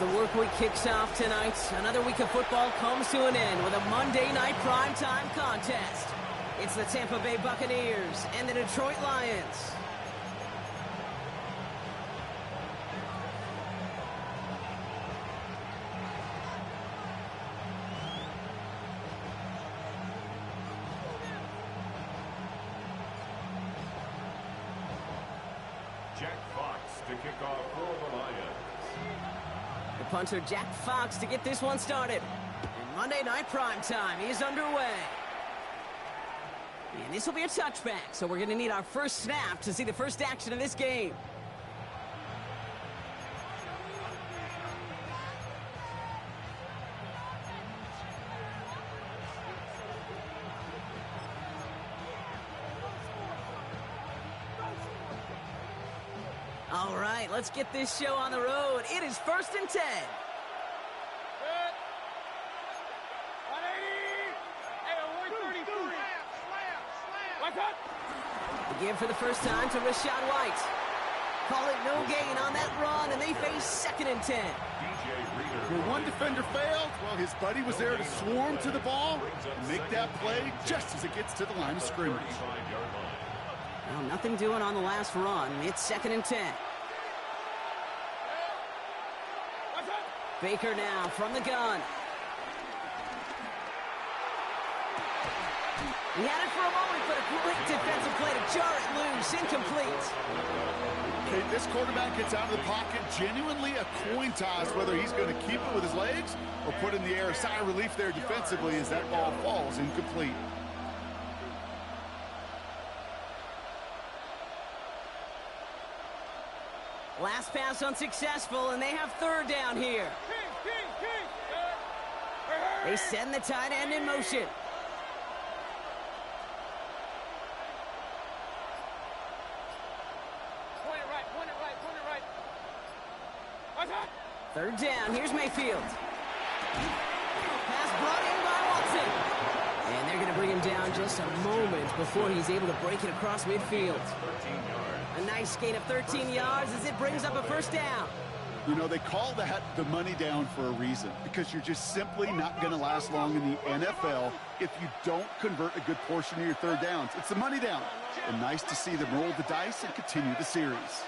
the work week kicks off tonight, another week of football comes to an end with a Monday night primetime contest. It's the Tampa Bay Buccaneers and the Detroit Lions. Jack Fox to kick off for the Lions. The punter Jack Fox to get this one started. And Monday night primetime is underway. And this will be a touchback, so we're going to need our first snap to see the first action of this game. All right, let's get this show on the road. It is 1st and 10. The give for the first time to Rashad White. Call it no gain on that run, and they face 2nd and 10. Where one defender failed, well, his buddy was there to swarm to the ball and make that play just as it gets to the line of scrimmage. Well, nothing doing on the last run. It's 2nd and 10. Baker now from the gun. He had it for a moment, but a great defensive play to jar it loose. Incomplete. Okay, this quarterback gets out of the pocket, genuinely a coin toss whether he's going to keep it with his legs or put in the air. A sigh of relief there defensively as that ball falls incomplete. Last pass unsuccessful, and they have 3rd down here. They send the tight end in motion. Point it right. 3rd down, here's Mayfield. Pass brought in by Watson. And they're going to bring him down just a moment before he's able to break it across midfield. A nice gain of 13 yards as it brings up a 1st down. You know, they call that the money down for a reason, because you're just simply not going to last long in the NFL if you don't convert a good portion of your 3rd downs. It's the money down. And nice to see them roll the dice and continue the series.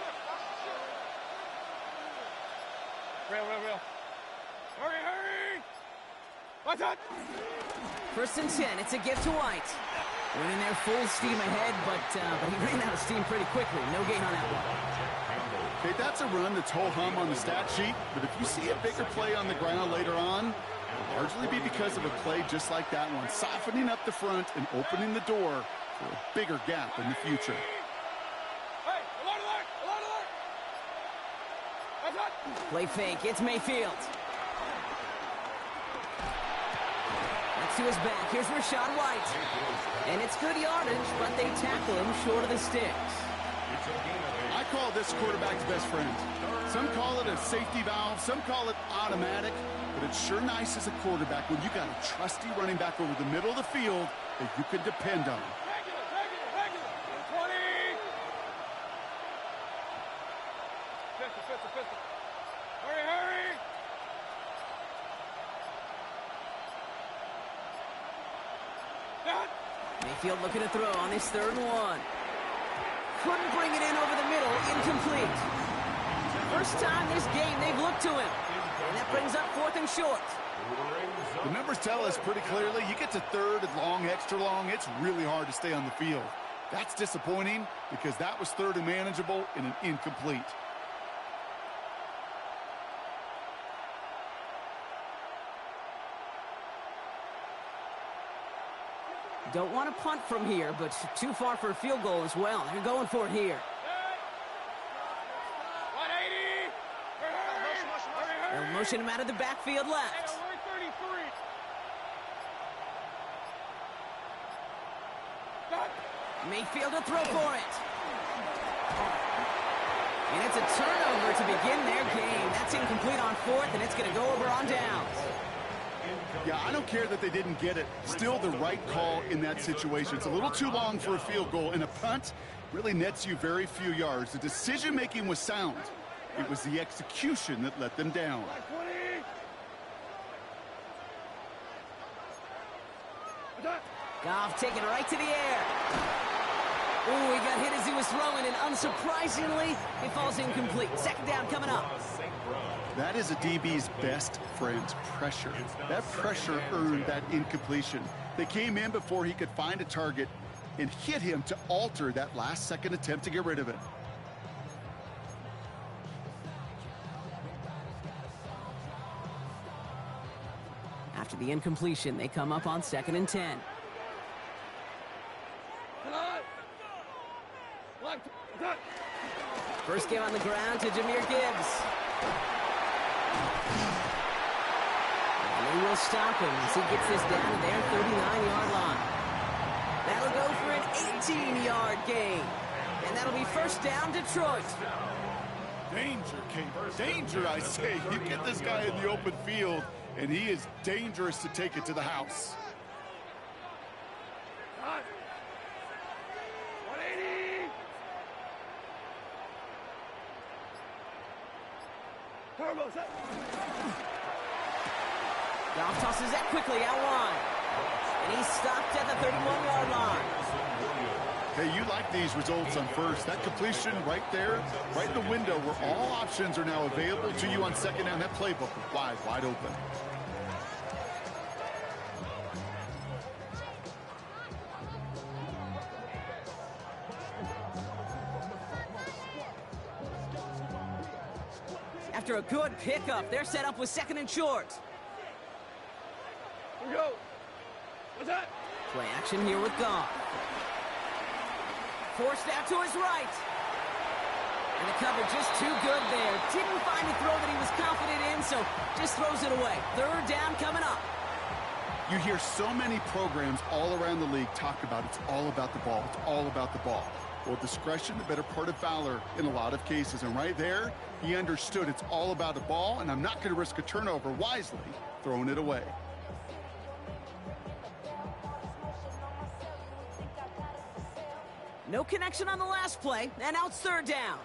Real. Hurry! What's up? 1st and 10, it's a gift to White. Running there full steam ahead, but he ran out of steam pretty quickly. No gain on that one. Okay, that's a run that's ho-hum on the stat sheet, but if you see a bigger play on the ground later on, it'll largely be because of a play just like that one, softening up the front and opening the door for a bigger gap in the future. Hey, alert! What's up? Play fake, it's Mayfield. To his back. Here's Rashad White. And it's good yardage, but they tackle him short of the sticks. I call this quarterback's best friend. Some call it a safety valve, some call it automatic, but it's sure nice as a quarterback when you got a trusty running back over the middle of the field that you can depend on. Regular. 20. Pistol. Hurry! Mayfield looking to throw on his 3rd and 1. Couldn't bring it in over the middle. Incomplete. First time this game they've looked to him. And that brings up 4th and short. The numbers tell us pretty clearly, you get to 3rd and long, extra long, it's really hard to stay on the field. That's disappointing because that was 3rd and manageable and an incomplete. Don't want to punt from here, but too far for a field goal as well. They're going for it here. 180. They'll motion him out of the backfield left. We're 33. Mayfield to throw for it. And it's a turnover to begin their game. That's incomplete on 4th, and it's going to go over on downs. Yeah, I don't care that they didn't get it. Still the right call in that situation. It's a little too long for a field goal, and a punt really nets you very few yards. The decision-making was sound. It was the execution that let them down. Black 20. Goff taking it right to the air. Ooh, he got hit as he was throwing, and unsurprisingly, it falls incomplete. Second down coming up. That is a DB's best friend, pressure. That pressure earned that incompletion. They came in before he could find a target and hit him to alter that last-second attempt to get rid of it. After the incompletion, they come up on 2nd and 10. First game on the ground to Jahmyr Gibbs. And they will stop him as he gets this down to their 39-yard line. That'll go for an 18-yard gain. And that'll be first down, Detroit. Danger, Kate. Danger, I say. You get this guy in the open field, and he is dangerous to take it to the house. 180. Turbo set. Goff tosses that quickly out wide. And he's stopped at the 31-yard line. Hey, you like these results on first. That completion right there, right in the window where all options are now available to you on second down. That playbook wide open. After a good pickup, they're set up with 2nd and short. Here we go. What's that? Play action here with Goff. Forced out to his right. And the cover just too good there. Didn't find a throw that he was confident in, so just throws it away. 3rd down coming up. You hear so many programs all around the league talk about it's all about the ball. It's all about the ball. Well, discretion, the better part of valor in a lot of cases. And right there, he understood it's all about the ball, and I'm not going to risk a turnover wisely, throwing it away. No connection on the last play, and now it's 3rd down.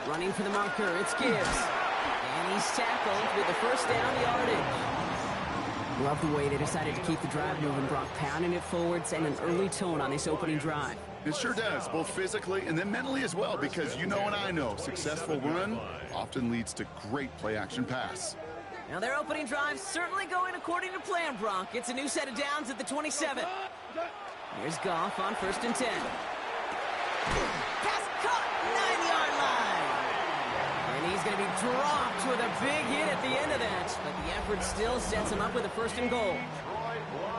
Running for the marker, it's Gibbs. And he's tackled with the first down yardage. Love the way they decided to keep the drive moving, Brock, pounding it forwards and an early tone on this opening drive. It sure does, both physically and then mentally as well, because you know and I know, successful run often leads to great play-action pass. Now their opening drive certainly going according to plan, Brock. It's a new set of downs at the 27. Here's Goff on 1st and 10. Pass caught, 9-yard line. And he's going to be dropped with a big hit at the end of that. But the effort still sets him up with a 1st and goal.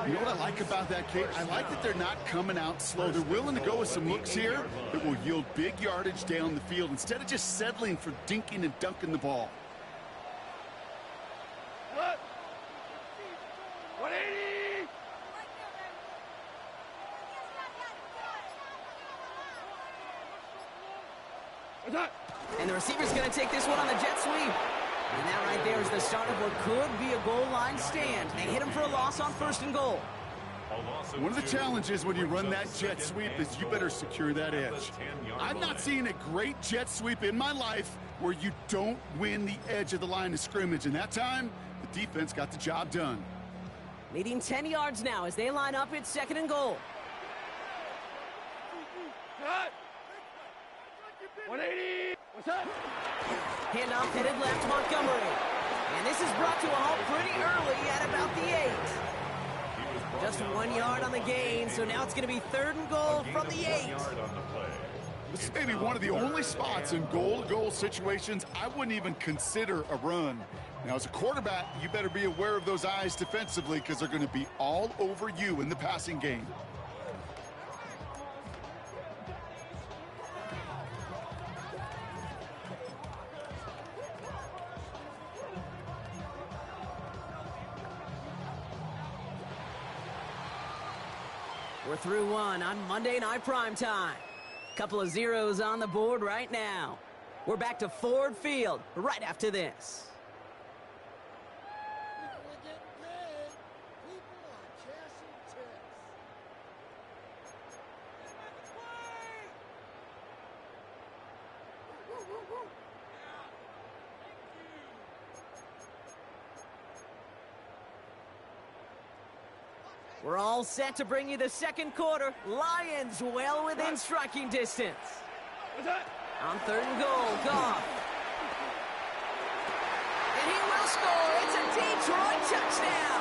You know what I like about that, Kate? I like that they're not coming out slow. They're willing to go with some looks here that will yield big yardage down the field instead of just settling for dinking and dunking the ball. 180. What's that? And the receiver's going to take this one on the jet sweep. And that right there is the start of what could be a goal line stand. They hit him for a loss on 1st and goal. One of the challenges when you run that jet sweep is you better secure that edge. I've not seen a great jet sweep in my life where you don't win the edge of the line of scrimmage. And that time, the defense got the job done. Leading 10 yards now as they line up. It's 2nd and goal. Cut. 180. What's that? Handoff headed left, Montgomery. And this is brought to a halt pretty early at about the 8. Just 1 yard on the gain, so now it's going to be 3rd and goal from the 8. This is maybe one of the only spots in goal-to-goal situations I wouldn't even consider a run. Now, as a quarterback, you better be aware of those eyes defensively because they're going to be all over you in the passing game. We're through one on Monday Night Primetime. Couple of zeros on the board right now. We're back to Ford Field right after this. We're all set to bring you the second quarter. Lions well within striking distance. On 3rd and goal, Goff. And he will score. It's a Detroit touchdown.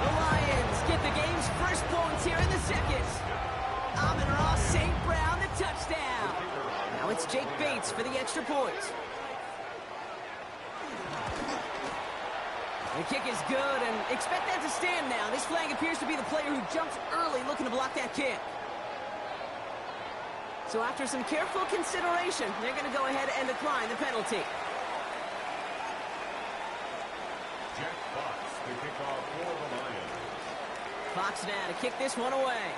The Lions get the game's first points here in the second. Amon-Ra St. Brown, the touchdown. Now it's Jake Bates for the extra point. The kick is good, and expect that to stand now. This flag appears to be the player who jumps early looking to block that kick. So after some careful consideration, they're going to go ahead and decline the penalty. Jack Fox to kick off for the Lions. Fox now to kick this one away.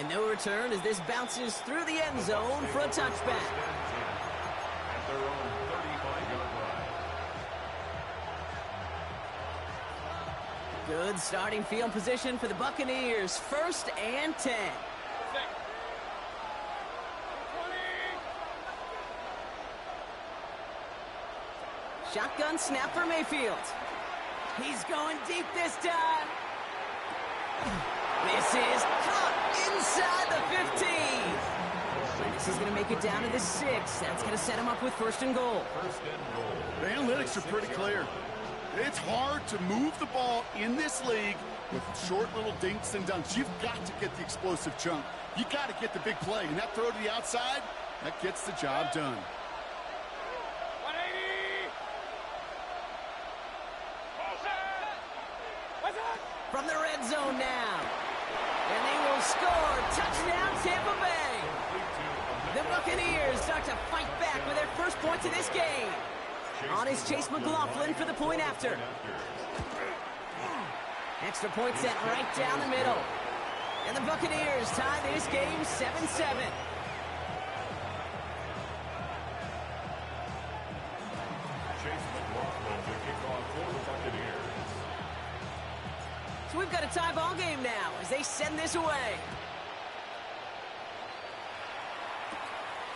And no return as this bounces through the end zone for a touchback. At their own 35-yard line. Good starting field position for the Buccaneers. 1st and 10. Shotgun snap for Mayfield. He's going deep this time. This is caught inside the 15. And this is going to make it down to the 6. That's going to set him up with 1st and goal. The analytics are pretty clear. It's hard to move the ball in this league with short little dinks and dunks. You've got to get the explosive chunk. You got to get the big play. And that throw to the outside, that gets the job done. 180. From the red zone now. And they will score. Touchdown, Tampa Bay. The Buccaneers start to fight back with their first points of this game. On is Chase McLaughlin for the point after. Extra point set right down the middle. And the Buccaneers tie this game 7-7. Chase McLaughlin to kick off for the Buccaneers. So we've got a tie ball game now as they send this away.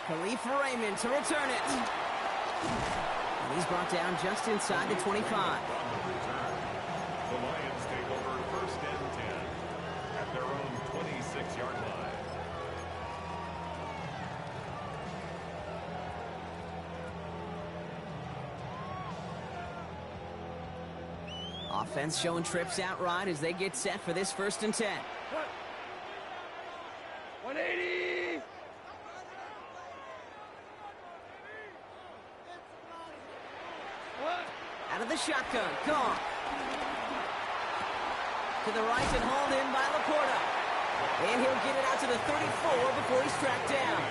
Khalif Raymond to return it. And he's brought down just inside the 25. The Lions take over 1st and 10 at their own 26-yard line. Offense showing trips outright as they get set for this 1st and 10. 180. Out of the shotgun, Goff. To the right and hauled in by Laporta. And he'll get it out to the 34 before he's tracked down.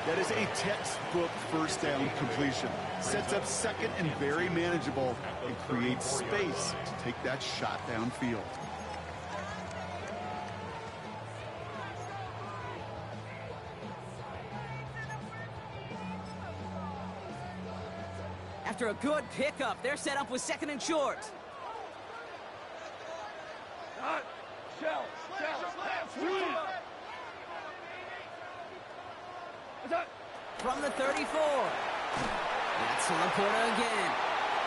That is a textbook 1st down completion. Sets up 2nd and very manageable and creates space to take that shot downfield. After a good pickup, they're set up with 2nd and short. Shell. From the 34. That's Laporta again.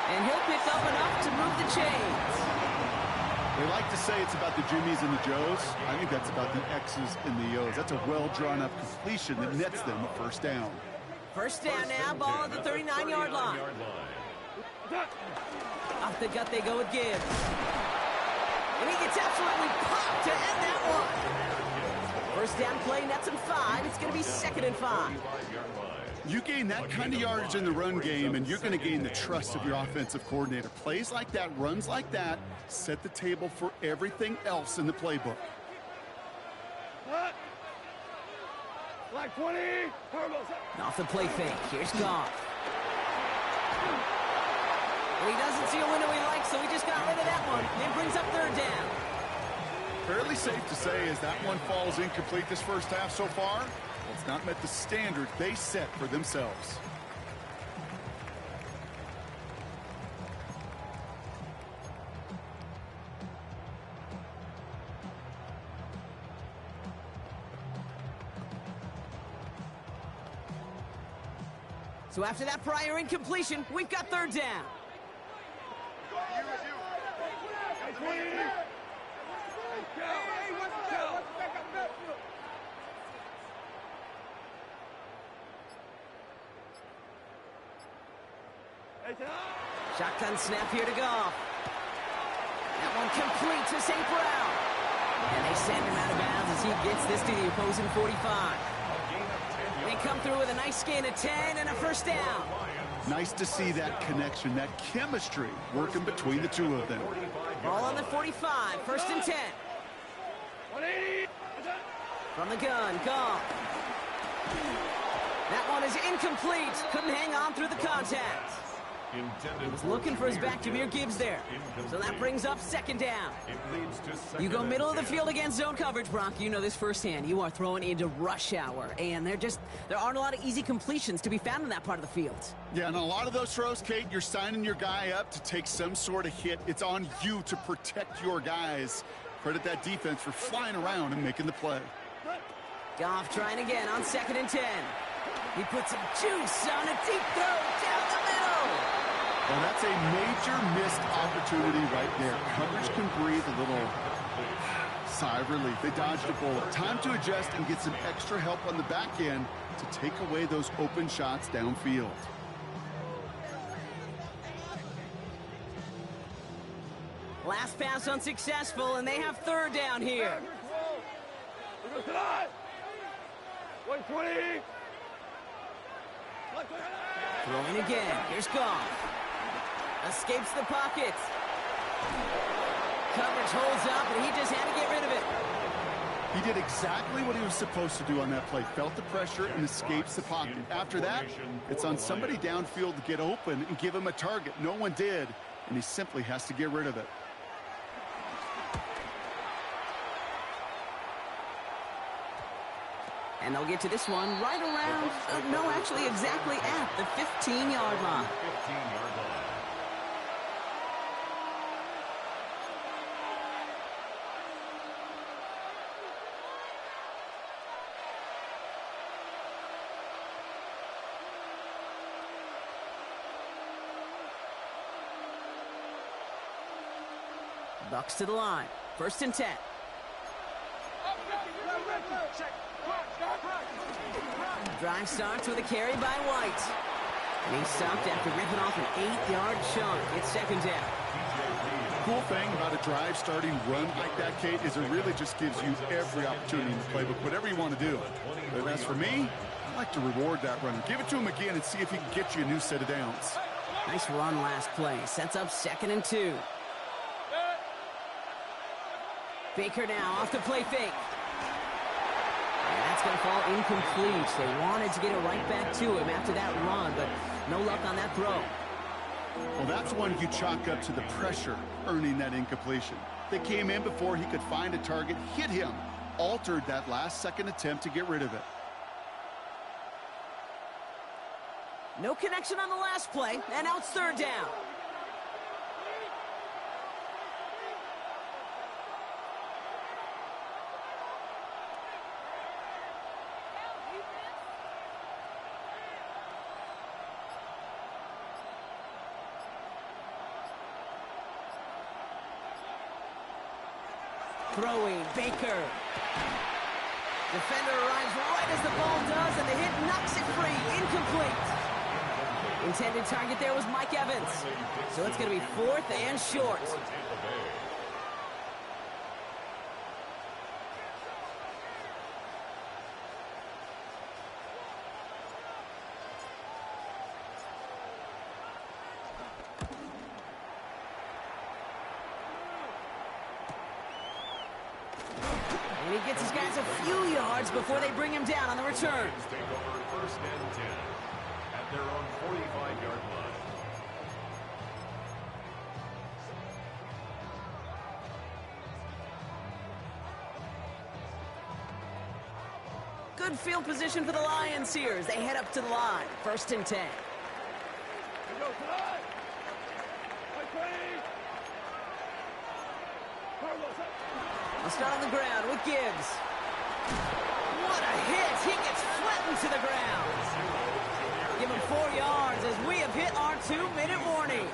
And he'll pick up enough to move the chains. They like to say it's about the Jimmies and the Joes. I think that's about the X's and the O's. That's a well-drawn-up completion that nets them a 1st down. 1st down now, ball at the 39-yard line. Off the gut they go with Gibbs. And he gets absolutely popped to end that one. 1st down play, nets him 5. It's going to be 2nd and 5. You gain that kind of yardage in the run game, and you're going to gain the trust of your offensive coordinator. Plays like that, runs like that, set the table for everything else in the playbook. Like 20. Off the play fake, here's Goff. Well, he doesn't see a window he likes, so he just got rid of that one. And brings up 3rd down. Fairly safe to say as that one falls incomplete this 1st half so far, it's not met the standard they set for themselves. So after that prior incompletion, we've got third down. Shotgun snap here to Goff. That one complete to St. Brown. And they send him out of bounds as he gets this to the opposing 45. They come through with a nice gain of 10 and a first down. Nice to see that connection, that chemistry working between the two of them. Ball on the 45, first and 10. 180. From the gun, Goff. That one is incomplete. Couldn't hang on through the contact. He was looking for his back, Jahmyr Gibbs there. So that brings up second down. You go middle of the field against zone coverage, Brock. You know this firsthand. You are throwing into rush hour. And there aren't a lot of easy completions to be found in that part of the field. Yeah, and a lot of those throws, Kate, you're signing your guy up to take some sort of hit. It's on you to protect your guys. Credit that defense for flying around and making the play. Goff trying again on second and 10. He puts some juice on a deep throw down the middle. Well, that's a major missed opportunity right there. Coverage can breathe a little sigh of relief. They dodged a bullet. Time to adjust and get some extra help on the back end to take away those open shots downfield. Last pass unsuccessful, and they have third down here. 120. Throwing again. Here's Goff. Escapes the pocket. Coverage holds up, and he just had to get rid of it. He did exactly what he was supposed to do on that play. Felt the pressure and escapes the pocket. After that, it's on somebody downfield to get open and give him a target. No one did, and he simply has to get rid of it. And they'll get to this one right around, no, actually exactly at the 15-yard line. 15-yard line. Bucks to the line. First and 10. Drive starts with a carry by White. And he's stopped after ripping off an 8-yard chunk. It's second down. Cool thing about a drive starting run like that, Kate, is it really just gives you every opportunity in the playbook, whatever you want to do. But as for me, I like to reward that runner. Give it to him again and see if he can get you a new set of downs. Nice run last play. Sets up second and 2. Baker now off the play fake. And that's going to fall incomplete. They wanted to get it right back to him after that run, but no luck on that throw. Well, that's one you chalk up to the pressure earning that incompletion. They came in before he could find a target, hit him, altered that last-second attempt to get rid of it. No connection on the last play, and now it's third down. Throwing, Baker. Defender arrives right as the ball does, and the hit knocks it free. Incomplete. Intended target there was Mike Evans. So it's going to be fourth and short. And he gets his guys a few yards before they bring him down on the return. Take over first and 10 at their own 45-yard line. Good field position for the Lions here as they head up to the line. First and 10. I'll start on the ground with Gibbs. What a hit! He gets flattened to the ground. Give him 4 yards as we have hit our 2-minute warning.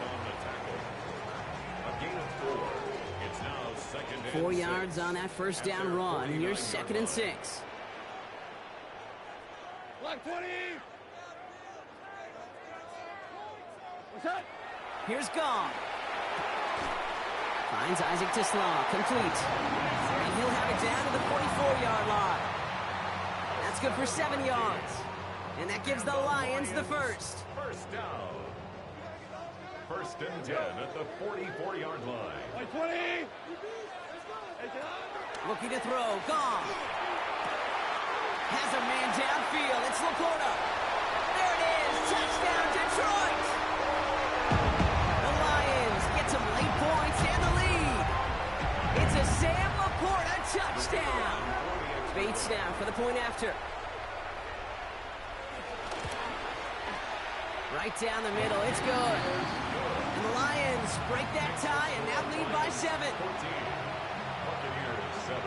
A gain of 4. It's now second and 4 6. yards on that first down run. Here's 2nd and 6. Black 20. What's that? Here's Gong. Finds Isaac Tislaw, complete. And he'll have it down to the 44-yard line. That's good for 7 yards. And that gives the Lions the first. First down. 1st and 10 at the 44-yard line. Black 20. Looking to throw, Gong. Has a man downfield, it's Laporta. There it is, touchdown Detroit. The Lions get some late points and the lead. It's a Sam Laporta touchdown. Bates now for the point after. Right down the middle, it's good. And the Lions break that tie and now lead by 7. 14. Buccaneers 7.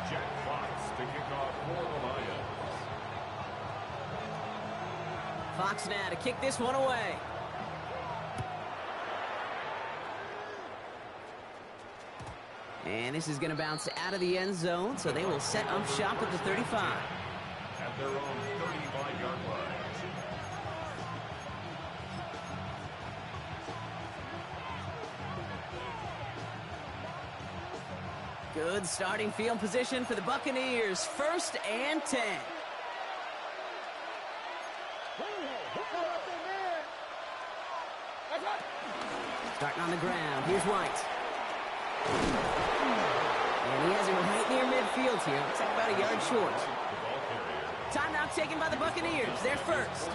Jack Fox to kick off for the Lions. Fox now to kick this one away. And this is going to bounce out of the end zone, so they will set up shop at the 35. At their own 35-yard line. Good starting field position for the Buccaneers. 1st and 10. Starting on the ground. Here's White. And he has it right near midfield here. Looks like about a yard short. Timeout taken by the Buccaneers. They're first.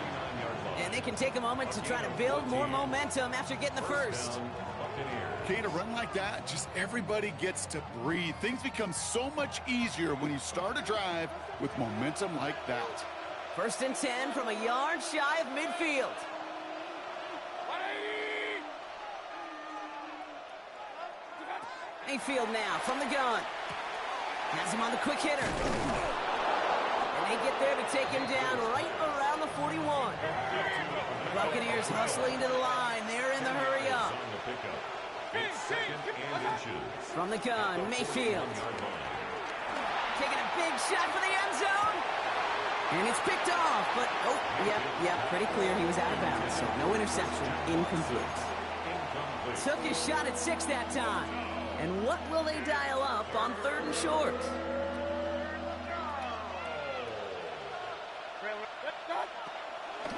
And they can take a moment to try to build more momentum after getting the first. Okay, to run like that, just everybody gets to breathe. Things become so much easier when you start a drive with momentum like that. 1st and 10 from a yard shy of midfield. Mayfield now from the gun. Has him on the quick hitter. And they get there to take him down right around the 41. The Buccaneers hustling to the line. They're in the hurry up. From the gun, Mayfield. Taking a big shot for the end zone. And it's picked off, but, oh, yep, pretty clear he was out of bounds. So no interception, incomplete. Took his shot at 6 that time. And what will they dial up on 3rd and short?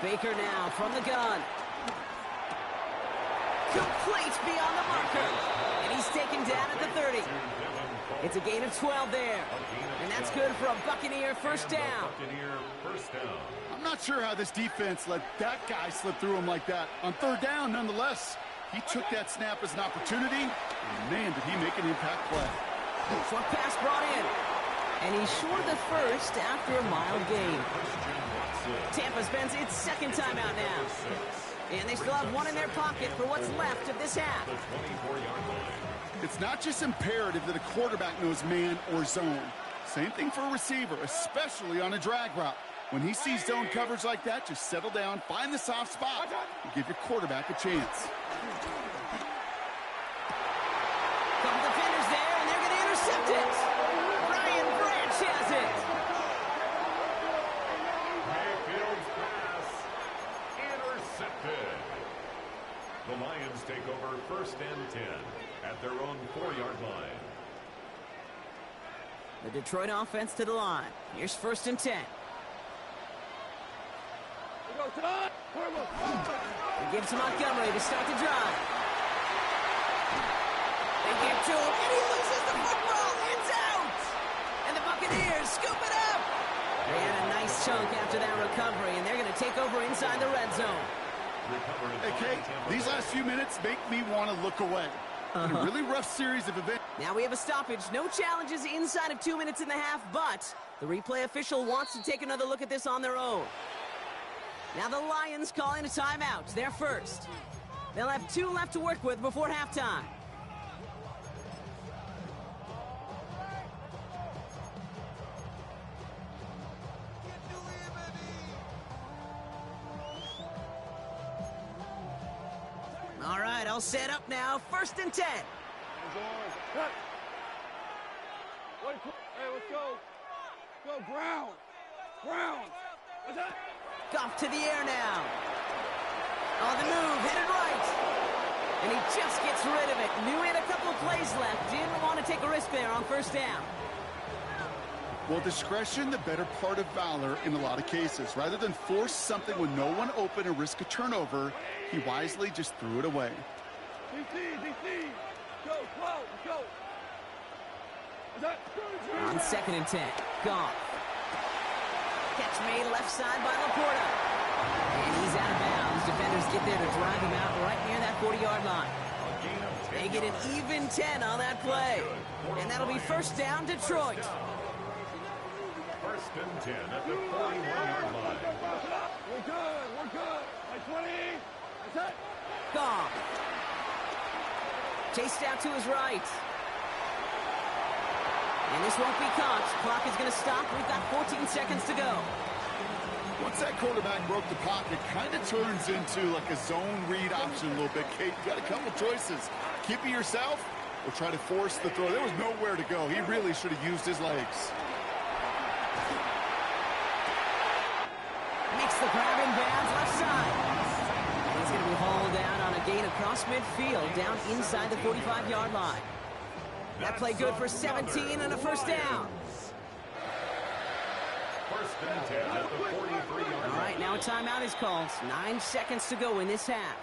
Baker now from the gun. Complete beyond the marker. And he's taken down at the 30. It's a gain of 12 there. And that's good for a Buccaneer first down. I'm not sure how this defense let that guy slip through him like that. On 3rd down, nonetheless, he took that snap as an opportunity. And man, did he make an impact play. Short pass brought in. And he's short of the first after a mild gain. Tampa spends its 2nd timeout now. And they still have one in their pocket for what's left of this half. It's not just imperative that a quarterback knows man or zone. Same thing for a receiver, especially on a drag route. When he sees zone coverage like that, just settle down, find the soft spot, and give your quarterback a chance. Couple defenders there, and they're going to intercept it. Brian Branch has it. Mayfield's pass intercepted. The Lions take over 1st and 10 at their own 4-yard line. The Detroit offense to the line. Here's 1st and 10. He gives to Montgomery to start the drive. They get to him, and he loses the football. It's out! And the Buccaneers scoop it up. They had a nice chunk after that recovery, and they're going to take over inside the red zone. Hey, Kate, these last few minutes make me want to look away. In a really rough series of events. Now we have a stoppage. No challenges inside of 2 minutes and a half, but the replay official wants to take another look at this on their own. Now the Lions calling a timeout. They're first. They'll have 2 left to work with before halftime. all set up now. 1st and 10. Cut. Hey, let's go. Go, Brown. Brown. What's that? Goff to the air now. On the move, headed right. And he just gets rid of it. Knew he had a couple of plays left. Didn't want to take a risk there on 1st down. Well, discretion, the better part of valor in a lot of cases. Rather than force something with no one open and risk a turnover, he wisely just threw it away. DC. Go, Flo, go. What's that? On 2nd and 10. Goff. Catch made left side by Laporta. And he's out of bounds. Defenders get there to drive him out right near that 40-yard line. They get an even 10 on that play. And that'll be 1st down, Detroit. 1st and 10 at the 41-yard line. We're good. Like 20. That's it. Goff. Chased out to his right. And this won't be caught. Clock is going to stop. We've got 14 seconds to go. Once that quarterback broke the pocket, kind of turns into like a zone read option a little bit. Kate, you got a couple choices. Keep it yourself or try to force the throw. There was nowhere to go. He really should have used his legs. Makes the grab in bounds left side. And he's going to be hauled down on a gain across midfield, down inside the 45-yard line. That play good for 17 and a 1st down. 1st and 10 at the 43-yard line. All right, now a timeout is called. 9 seconds to go in this half.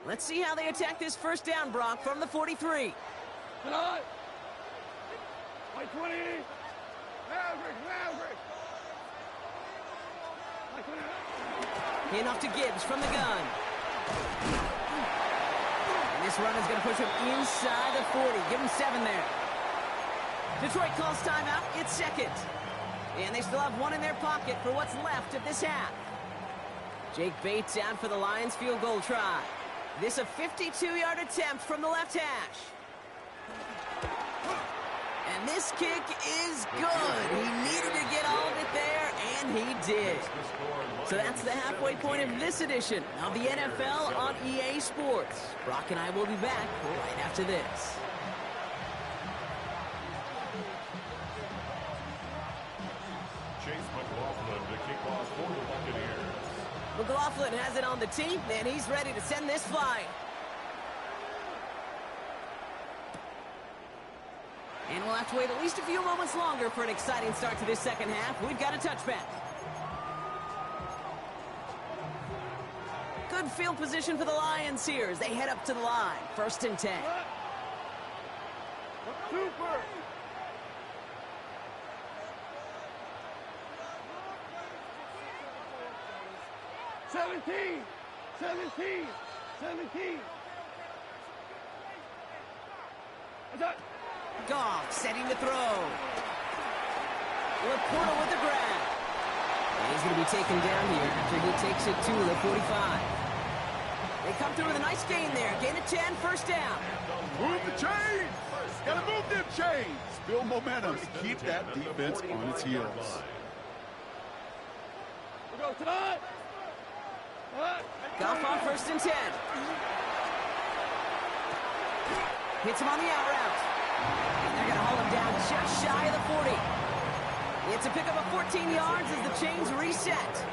Let's see how they attack this 1st down, Brock, from the 43. Tonight. Like 20. Maverick. Like 20. Handoff to Gibbs from the gun. And this run is going to push him inside the 40. Give him 7 there. Detroit calls timeout. It's 2nd. And they still have 1 in their pocket for what's left of this half. Jake Bates out for the Lions field goal try. This a 52-yard attempt from the left hash. And this kick is good. He needed to get all of it there, and he did. So that's the halfway point of this edition of the NFL on EA Sports. Brock and I will be back right after this. Chase McLaughlin to kick off for the Buccaneers. McLaughlin has it on the tee, and he's ready to send this flying. And we'll have to wait at least a few moments longer for an exciting start to this 2nd half. We've got a touchback. Good field position for the Lions here as they head up to the line. 1st and 10. Super. Seventeen. What's that? Goff setting the throw. Laporta with the grab. And he's going to be taken down here after he takes it to the 45. They come through with a nice gain there. Gain of 10, 1st down. Move the chains! Gotta move them chains! Build momentum and keep that defense on its heels. We go tonight. Goff on 1st and 10. Hits him on the out route. And they're going to haul him down just shy of the 40. It's a pickup of 14 yards as the chains reset.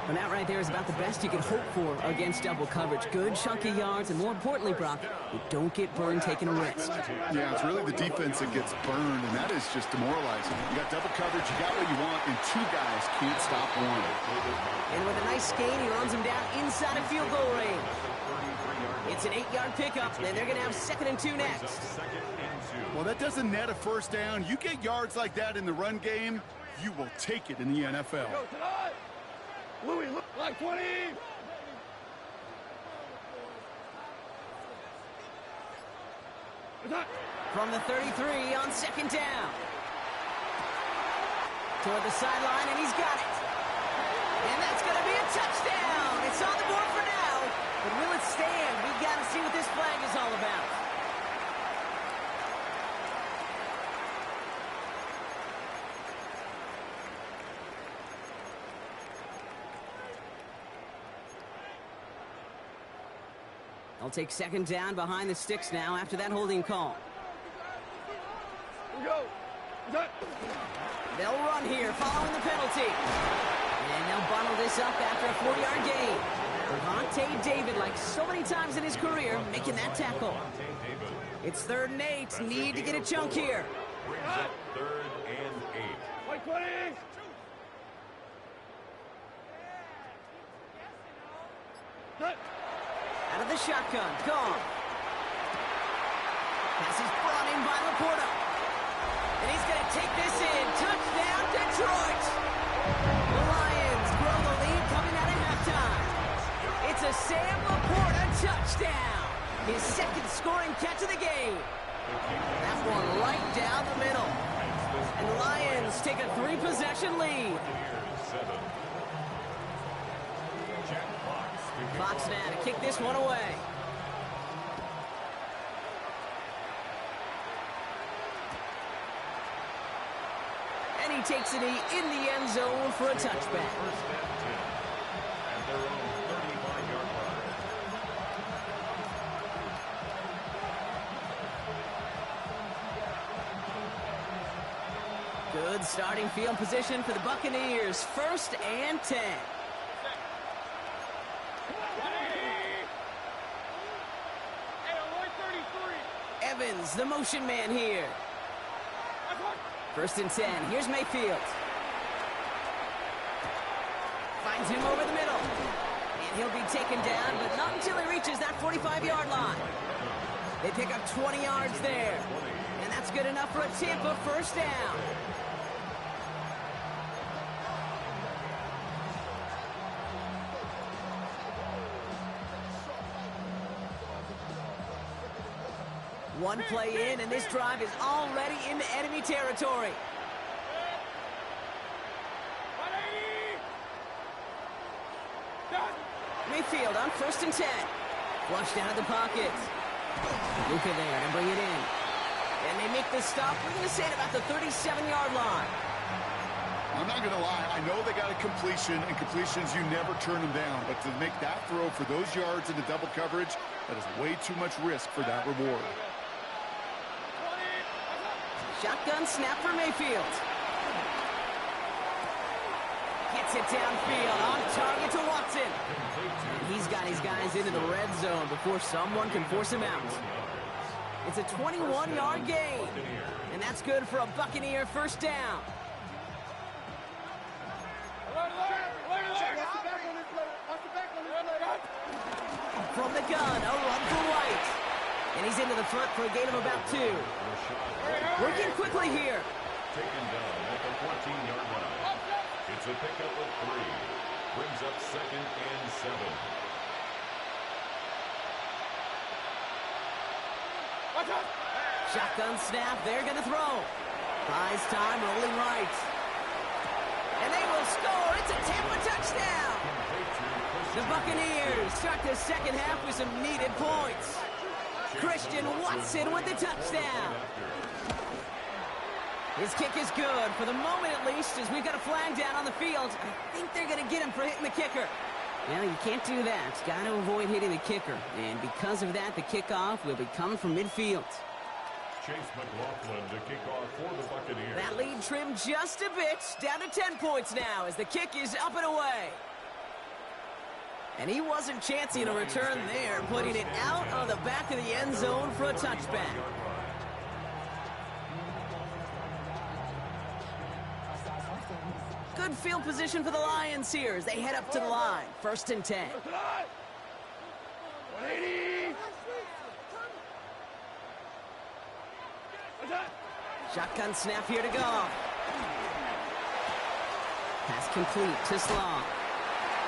And that right there is about the best you can hope for against double coverage. Good chunky yards, and more importantly, Brock, you don't get burned taking a risk. Yeah, it's really the defense that gets burned, and that is just demoralizing. You got double coverage, you got what you want, and 2 guys can't stop one. And with a nice gain, he runs him down inside of field goal range. It's an 8-yard pickup, and they're going to have 2nd and 2 next. Well, that doesn't net a 1st down. You get yards like that in the run game, you will take it in the NFL. Go tonight. Louis, look like 20. From the 33 on 2nd down. Toward the sideline, and he's got it. And that's going to be a touchdown. It's on the board for now. But will it stand? We've got to see what this flag is all about. They'll take second down behind the sticks now after that holding call. Here we go. They'll run here following the penalty. And they'll bundle this up after a 40-yard gain. Tnt David, like so many times in his career, making that tackle. It's 3rd and 8. Need to get a chunk here. Brings up 3rd and 8. White 20. Out of the shotgun. Gone. Pass is brought in by Laporta. And he's going to take this in. Touchdown, Detroit. The Lions grow the lead coming out of halftime. It's a Sam Laporta touchdown. His 2nd scoring catch of the game. That one right down the middle. And the Lions take a 3-possession lead. Fox now to kick this one away. And he takes it in the end zone for a touchback. At their own 35-yard line. Good starting field position for the Buccaneers. 1st and 10. Evans, the motion man here. 1st and 10. Here's Mayfield. Finds him over the middle. And he'll be taken down, but not until he reaches that 45-yard line. They pick up 20 yards there. And that's good enough for a Tampa 1st down. One play in, and this drive is already into enemy territory. Mayfield on 1st and 10. Flushed out of the pocket. Luka there to bring it in. And they make the stop. We're going to say it about the 37-yard line. I'm not going to lie. I know they got a completion, and completions, you never turn them down. But to make that throw for those yards into double coverage, that is way too much risk for that reward. Shotgun snap for Mayfield. Gets it downfield, on target to Watson. And he's got his guys into the red zone before someone can force him out. It's a 21-yard gain, and that's good for a Buccaneer 1st down. From the gun, a run for White. And he's into the front for a gain of about 2. Working quickly here. Taken down at the 14-yard line. It's a pickup of 3. Brings up 2nd and 7. Shotgun snap, they're going to throw. Buys time, rolling right. And they will score. It's a Tampa touchdown. The Buccaneers start the 2nd half with some needed points. Christian Watson with the touchdown. His kick is good, for the moment at least, as we've got a flag down on the field. I think they're going to get him for hitting the kicker. Well, you can't do that. Got to avoid hitting the kicker. And because of that, the kickoff will be coming from midfield. Chase McLaughlin to kick off for the Buccaneers. That lead trimmed just a bit, down to 10 points now as the kick is up and away. And he wasn't chancing a return there, putting it out on the back of the end zone for a touchback. Good field position for the Lions here as they head up to the line. 1st and 10. 180. Shotgun snap here to go. Pass complete to Slaw.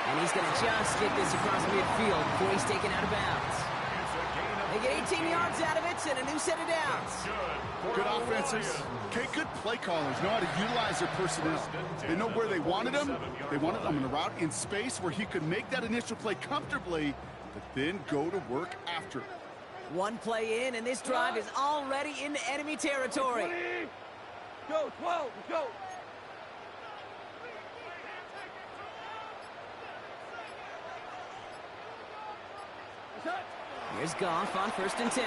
And he's going to just get this across midfield before he's taken out of bounds. They get 18 yards out of it and a new set of downs. Good offenses. Okay, good play callers know how to utilize their personnel. They know where they wanted them. They wanted them in a route in space where he could make that initial play comfortably, but then go to work after it. One play in, and this drive is already into enemy territory. 20. Go, 12, go. Here's Goff on 1st and 10.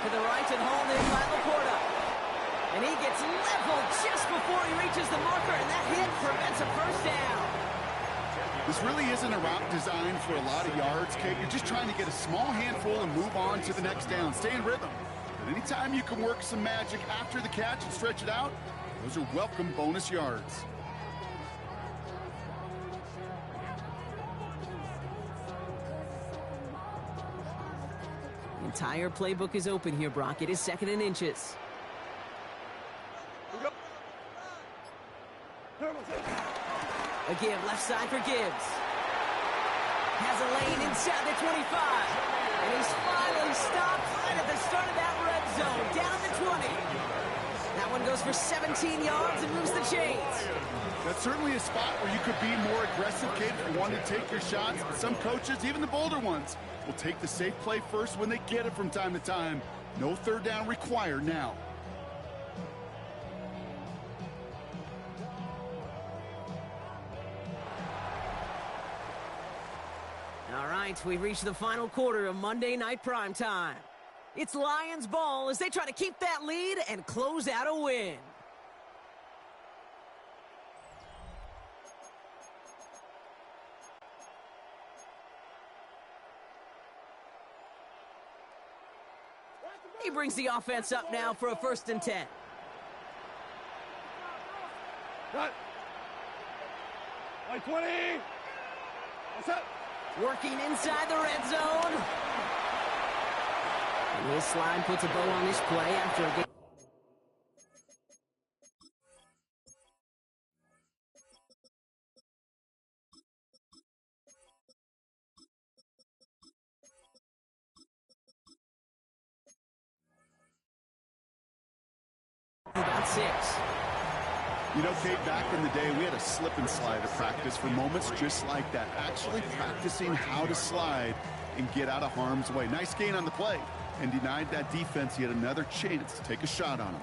To the right and hauled in by Laporta. And he gets leveled just before he reaches the marker, and that hit prevents a first down. This really isn't a route designed for a lot of yards, Kate. You're just trying to get a small handful and move on to the next down. Stay in rhythm. But anytime you can work some magic after the catch and stretch it out, those are welcome bonus yards. The entire playbook is open here, Brock. It is 2nd and inches. A give, left side for Gibbs. Has a lane inside the 25. And he's finally stopped right at the start of that red zone, down at the 20. That one goes for 17 yards and moves the chains. That's certainly a spot where you could be more aggressive, Kate, if you wanted to take your shots. But some coaches, even the bolder ones, will take the safe play first when they get it from time to time. No third down required now. All right, we've reached the final quarter of Monday Night Primetime. It's Lions ball as they try to keep that lead and close out a win. He brings the offense up now for a 1st and 10. Cut. Line 20. What's up? Working inside the red zone. And this slide puts a bow on this play after a game. About 6. You know, Kate, back in the day, we had a slip and slide to practice for moments just like that. Actually practicing how to slide and get out of harm's way. Nice gain on the play. And denied that defense yet another chance to take a shot on him.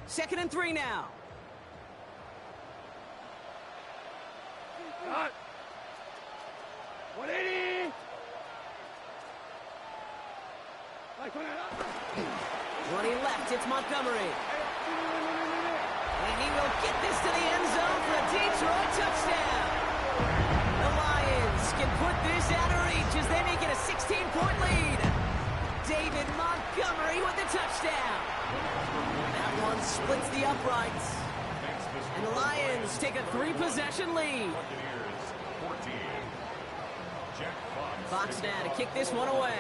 2nd and 3 now. Cut. 180. Line 20. 20 left, it's Montgomery. And he will get this to the end zone for a Detroit touchdown. The Lions can put this out of reach as they make it a 16-point lead. David Montgomery with the touchdown. That one splits the uprights. And the Lions take a 3-possession lead. Fox now to kick this one away.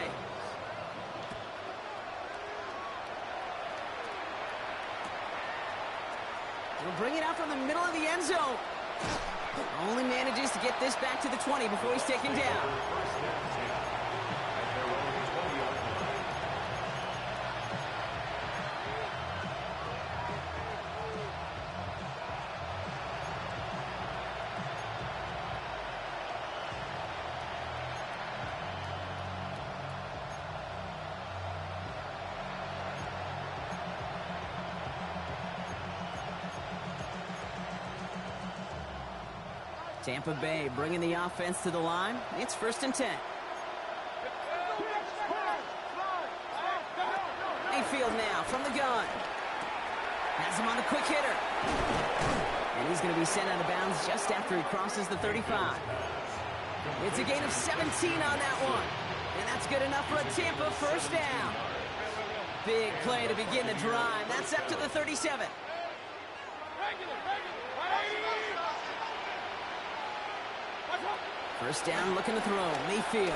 He'll bring it out from the middle of the end zone. Only manages to get this back to the 20 before he's taken down. Tampa Bay bringing the offense to the line. It's 1st and 10. Mayfield now from the gun. Has him on the quick hitter. And he's going to be sent out of bounds just after he crosses the 35. It's a gain of 17 on that one. And that's good enough for a Tampa first down. Big play to begin the drive. That's up to the 37. First down, looking to throw. Mayfield.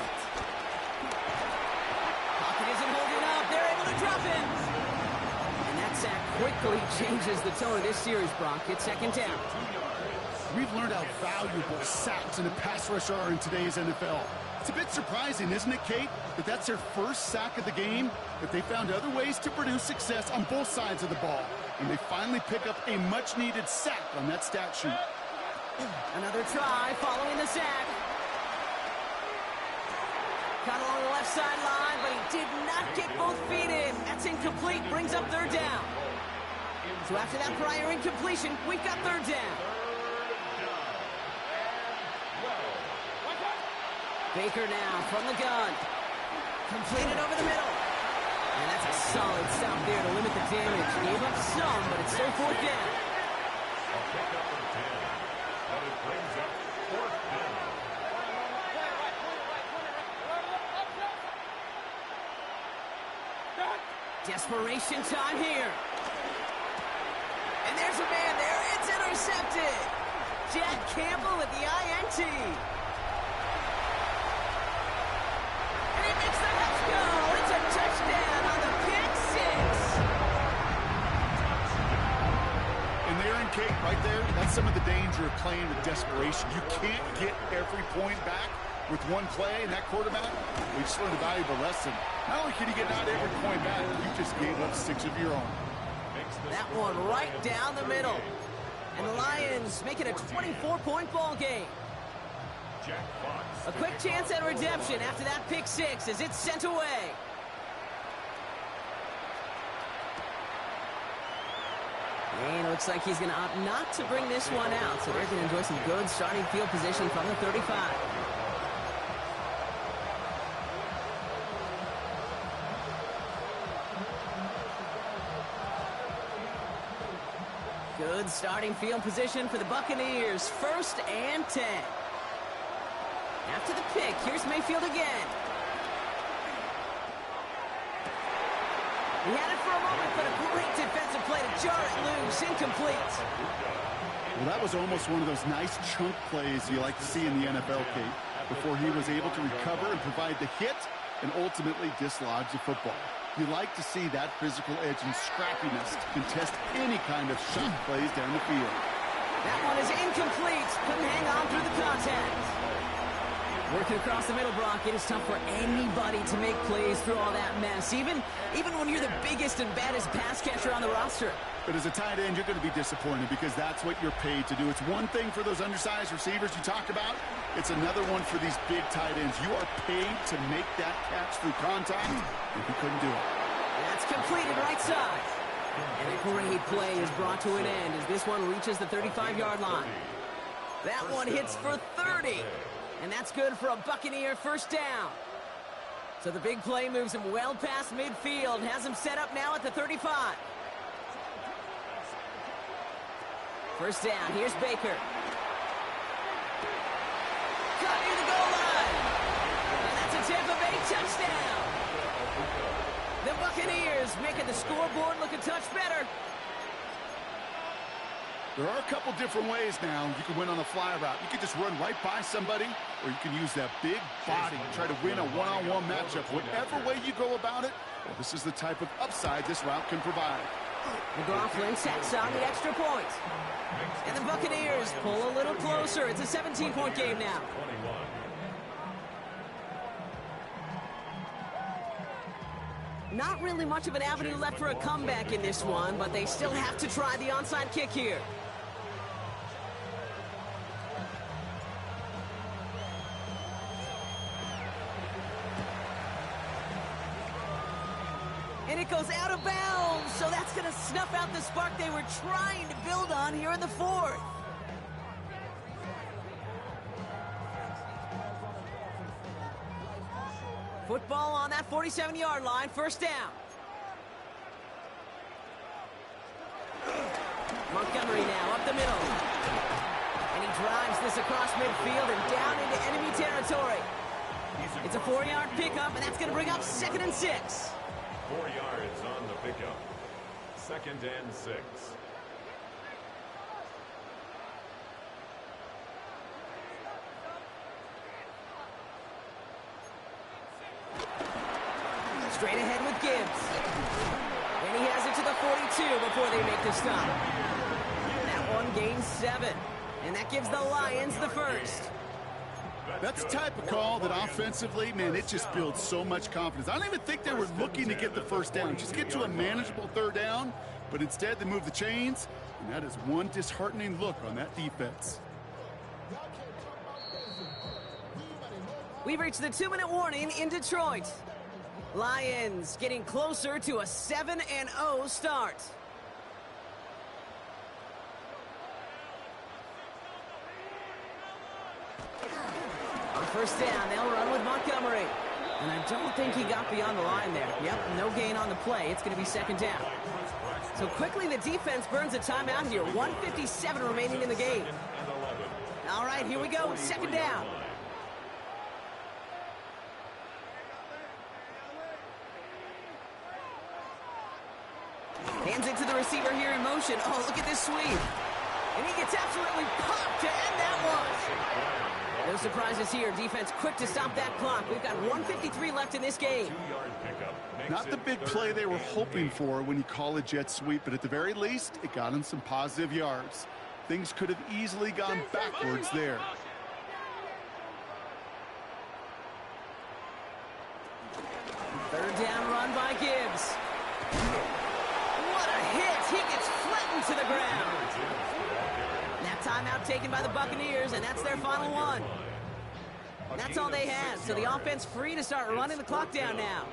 Pocket isn't holding up. They're able to drop him. And that sack quickly changes the tone of this series, Brock. It's 2nd down. We've learned how valuable sacks in a pass rush are in today's NFL. It's a bit surprising, isn't it, Kate, that that's their first sack of the game, that they found other ways to produce success on both sides of the ball. And they finally pick up a much-needed sack on that stat sheet. Another try following the sack. Caught along the left sideline, but he did not get both feet in. That's incomplete, brings up 3rd down. So after that prior incompletion, we've got 3rd down. Baker now from the gun. Completed over the middle. And that's a solid stop there to limit the damage. Gave up some, but it's still fourth down. A pickup of 10, but it brings up fourth down. Desperation time here. And there's a man there. It's intercepted. Jack Campbell with the INT. And he makes the house go. It's a touchdown on the pick six. And there in Kate, right there, that's some of the danger of playing with desperation. You can't get every point back with one play, and that quarterback, we just learned a valuable lesson. Not only can you get not every point back, you just gave up 6 of your own. That one right down the middle. And the Lions make it a 24-point ball game. A quick chance at redemption after that pick six as it's sent away. And it looks like he's going to opt not to bring this one out, so they're going to enjoy some good starting field position from the 35. Good starting field position for the Buccaneers. 1st and 10. After the pick, here's Mayfield again. He had it for a moment, but a great defensive play to jar it loose. Incomplete. Well, that was almost one of those nice chunk plays you like to see in the NFL, Kate, before he was able to recover and provide the hit and ultimately dislodge the football. You like to see that physical edge and scrappiness to contest any kind of shot plays down the field. That one is incomplete. Couldn't hang on through the contact. Working across the middle, Brock, it is tough for anybody to make plays through all that mess, even when you're the biggest and baddest pass catcher on the roster. But as a tight end, you're going to be disappointed because that's what you're paid to do. It's one thing for those undersized receivers you talked about. It's another one for these big tight ends. You are paid to make that catch through contact, and he couldn't do it. That's completed right side. And a great play is brought to an end as this one reaches the 35-yard line. That one hits for 30. And that's good for a Buccaneer first down. So the big play moves him well past midfield, has him set up now at the 35. First down, here's Baker. Cut near the goal line. And that's a Tampa Bay touchdown. The Buccaneers making the scoreboard look a touch better. There are a couple different ways now you can win on a fly route. You can just run right by somebody, or you can use that big body and try to win a one-on-one matchup. Whatever way you go about it, well, this is the type of upside this route can provide. McLaughlin sets on the extra point. And the Buccaneers pull a little closer. It's a 17-point game now. Not really much of an avenue left for a comeback in this one, but they still have to try the onside kick here. And it goes out of bounds, so that's going to snuff out the spark they were trying to build on here in the fourth. Football on that 47-yard line, first down. Montgomery now up the middle. And he drives this across midfield and down into enemy territory. It's a 4-yard pickup, and that's going to bring up 2nd and 6. 4 yards on the pickup. 2nd and 6. Straight ahead with Gibbs. And he has it to the 42 before they make the stop. That one gains 7. And that gives the Lions the first. That's the type of call that offensively, man, it just builds so much confidence. I don't even think they were looking to get the first down. Just get to a manageable 3rd down. But instead, they move the chains. And that is one disheartening look on that defense. We've reached the 2-minute warning in Detroit. Lions getting closer to a 7-0 start. first down. They'll run with Montgomery. And I don't think he got beyond the line there. Yep, no gain on the play. It's going to be second down. So quickly the defense burns a timeout here. 1:57 remaining in the game. All right, here we go. Second down. Hands it to the receiver here in motion. Oh, look at this sweep. And he gets absolutely popped to end that one. No surprises here. Defense quick to stop that clock. We've got 1:53 left in this game. Not the big play they were hoping for when you call a jet sweep, but at the very least, it got them some positive yards. Things could have easily gone backwards there. Third down run by Gibbs. What a hit! He gets flattened to the ground. That timeout taken by the Buccaneers, and that's their final one. And that's all they had, so the offense free to start running the clock down now.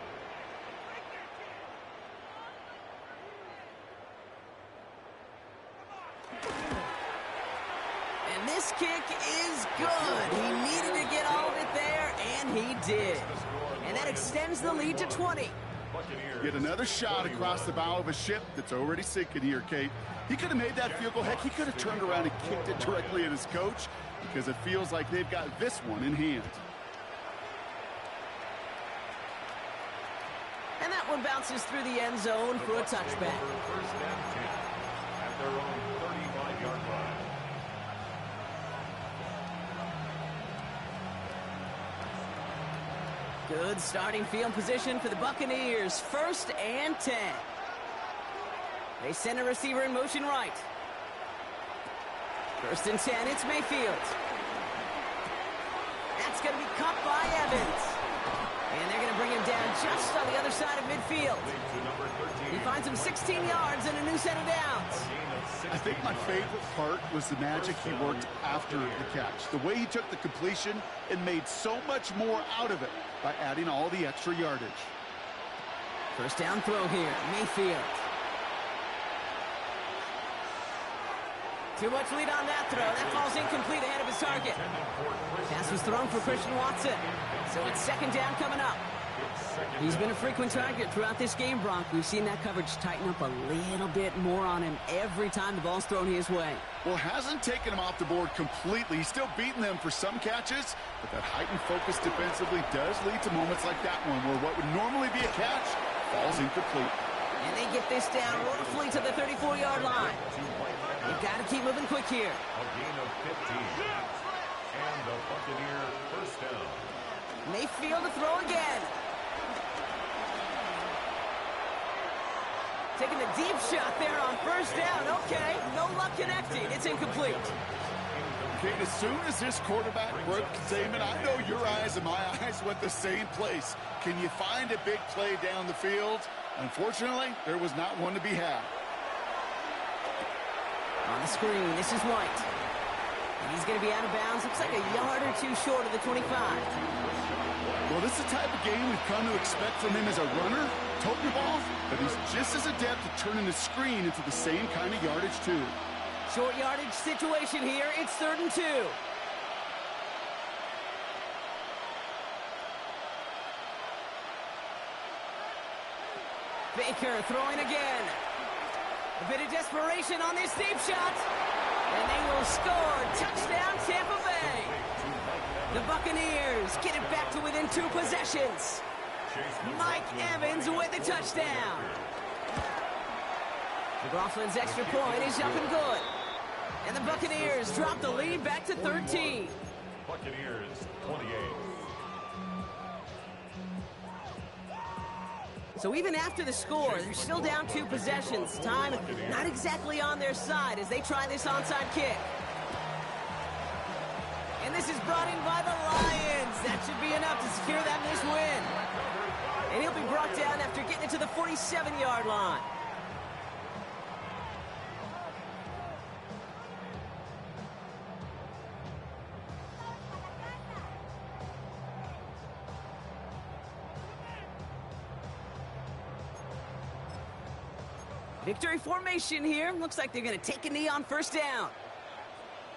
And this kick is good. He needed to get all of it there, and he did. And that extends the lead to 20. Get another shot across the bow of a ship that's already sinking here, Kate. He could have made that field goal. Heck, he could have turned around and kicked it directly at his coach because it feels like they've got this one in hand. And that one bounces through the end zone for a touchback. First and 10 at their own 35-yard line. Good starting field position for the Buccaneers. First and 10. They send a receiver in motion right. First and 10, it's Mayfield. That's going to be caught by Evans. And they're going to bring him down just on the other side of midfield. He finds him 16 yards and a new set of downs. I think my favorite part was the magic he worked after the catch. The way he took the completion and made so much more out of it by adding all the extra yardage. First down throw here, Mayfield. Too much lead on that throw. That falls incomplete ahead of his target. Pass was thrown for Christian Watson. So it's second down coming up. He's been a frequent target throughout this game, Bronk. We've seen that coverage tighten up a little bit more on him every time the ball's thrown his way. Well, hasn't taken him off the board completely. He's still beating them for some catches, but that heightened focus defensively does lead to moments like that one where what would normally be a catch falls incomplete. And they get this down roughly to the 34-yard line. You've got to keep moving quick here. A gain of 15. And the Buccaneer first down. Mayfield to throw again. Taking the deep shot there on first down. Okay, no luck connecting. It's incomplete. Kate, as soon as this quarterback broke containment, I know your eyes and my eyes went the same place. Can you find a big play down the field? Unfortunately, there was not one to be had. On the screen, this is White. And he's going to be out of bounds. Looks like a yard or two short of the 25. Well, this is the type of game we've come to expect from him as a runner, toting the ball, but he's just as adept at turning the screen into the same kind of yardage, too. Short yardage situation here. It's 3rd and 2. Baker throwing again. A bit of desperation on this deep shot. And they will score. Touchdown, Tampa Bay. The Buccaneers get it back to within 2 possessions. Mike Evans with the touchdown. McLaughlin's extra point is up and good. And the Buccaneers drop the lead back to 13. Buccaneers 28. So even after the score, they're still down 2 possessions. Time not exactly on their side as they try this onside kick. And this is brought in by the Lions. That should be enough to secure them this win. And he'll be brought down after getting it to the 47-yard line. Victory formation here. Looks like they're going to take a knee on first down.